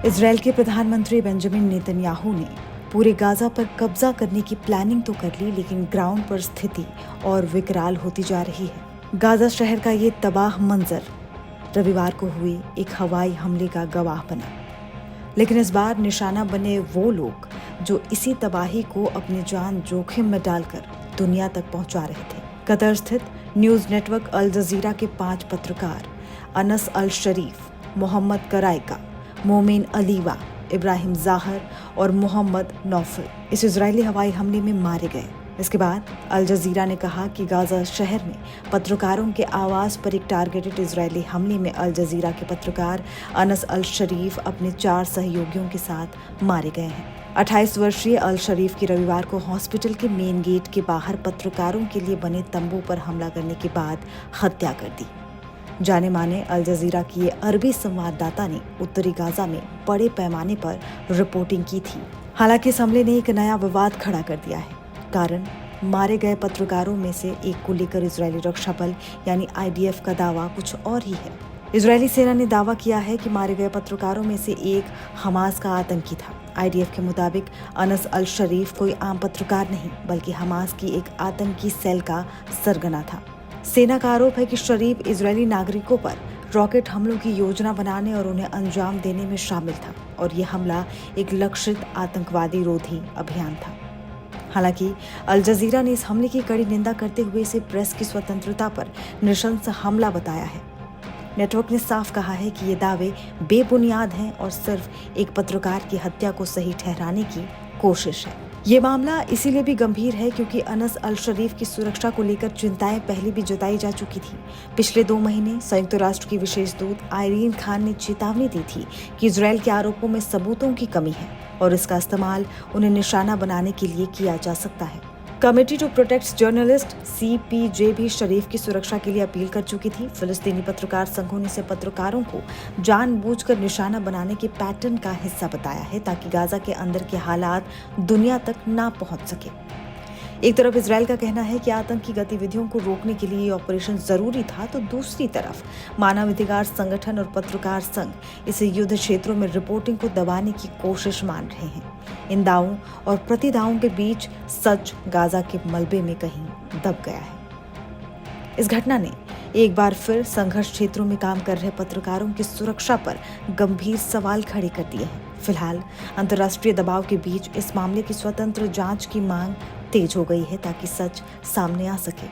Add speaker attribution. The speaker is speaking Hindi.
Speaker 1: इजराइल के प्रधानमंत्री बेंजामिन नेतन्याहू ने पूरे गाजा पर कब्जा करने की प्लानिंग तो कर ली, लेकिन ग्राउंड पर स्थिति और विकराल होती जा रही है। गाजा शहर का ये तबाह मंजर रविवार को हुए एक हवाई हमले का गवाह बना, लेकिन इस बार निशाना बने वो लोग जो इसी तबाही को अपनी जान जोखिम में डालकर दुनिया तक पहुंचा रहे थे। कतर स्थित न्यूज नेटवर्क अल जजीरा के 5 पत्रकार अनस अल शरीफ, मोहम्मद कराइका, मोमिन अलीवा, इब्राहिम जाहर और मोहम्मद नौफल इस इजरायली हवाई हमले में मारे गए। इसके बाद अल जजीरा ने कहा कि गाजा शहर में पत्रकारों के आवास पर एक टारगेटेड इजरायली हमले में अल जजीरा के पत्रकार अनस अल शरीफ अपने 4 सहयोगियों के साथ मारे गए हैं। 28 वर्षीय अल शरीफ की रविवार को हॉस्पिटल के मेन गेट के बाहर पत्रकारों के लिए बने तंबू पर हमला करने के बाद हत्या कर दी। जाने माने अल जजीरा की ये अरबी संवाददाता ने उत्तरी गाजा में बड़े पैमाने पर रिपोर्टिंग की थी। हालांकि इस हमले ने एक नया विवाद खड़ा कर दिया है। कारण मारे गए पत्रकारों में से एक को लेकर इजरायली रक्षा बल यानी IDF का दावा कुछ और ही है। इजरायली सेना ने दावा किया है कि मारे गए पत्रकारों में से एक हमास का आतंकी था। IDF के मुताबिक अनस अल शरीफ कोई आम पत्रकार नहीं, बल्कि हमास की एक आतंकी सेल का सरगना था। सेना का आरोप है कि शरीफ इजरायली नागरिकों पर रॉकेट हमलों की योजना बनाने और उन्हें अंजाम देने में शामिल था, और यह हमला एक लक्षित आतंकवादी रोधी अभियान था। हालांकि अल जजीरा ने इस हमले की कड़ी निंदा करते हुए इसे प्रेस की स्वतंत्रता पर नृशंस हमला बताया है। नेटवर्क ने साफ कहा है कि ये दावे बेबुनियाद हैं और सिर्फ एक पत्रकार की हत्या को सही ठहराने की कोशिश है। ये मामला इसीलिए भी गंभीर है क्योंकि अनस अल शरीफ की सुरक्षा को लेकर चिंताएं पहले भी जताई जा चुकी थी। पिछले 2 महीने संयुक्त राष्ट्र की विशेष दूत आयरीन खान ने चेतावनी दी थी कि इजरायल के आरोपों में सबूतों की कमी है और इसका इस्तेमाल उन्हें निशाना बनाने के लिए किया जा सकता है। Committee to protect journalist CPJ भी शरीफ की सुरक्षा के लिए अपील कर चुकी थी। फिलिस्तीनी पत्रकार संघों ने इसे पत्रकारों को जानबूझकर निशाना बनाने के पैटर्न का हिस्सा बताया है ताकि गाजा के अंदर के हालात दुनिया तक ना पहुंच सके। एक तरफ इजरायल का कहना है कि आतंकी गतिविधियों को रोकने के लिए ये ऑपरेशन जरूरी था, तो दूसरी तरफ मानवाधिकार संगठन और पत्रकार संघ इसे युद्ध क्षेत्रों में रिपोर्टिंग को दबाने की कोशिश मान रहे हैं। इन दावों और प्रतिदावों के बीच सच गाजा के मलबे में कहीं दब गया है। इस घटना ने एक बार फिर संघर्ष क्षेत्रों में काम कर रहे पत्रकारों की सुरक्षा पर गंभीर सवाल खड़े कर दिए हैं। फिलहाल अंतर्राष्ट्रीय दबाव के बीच इस मामले की स्वतंत्र जांच की मांग तेज हो गई है ताकि सच सामने आ सके।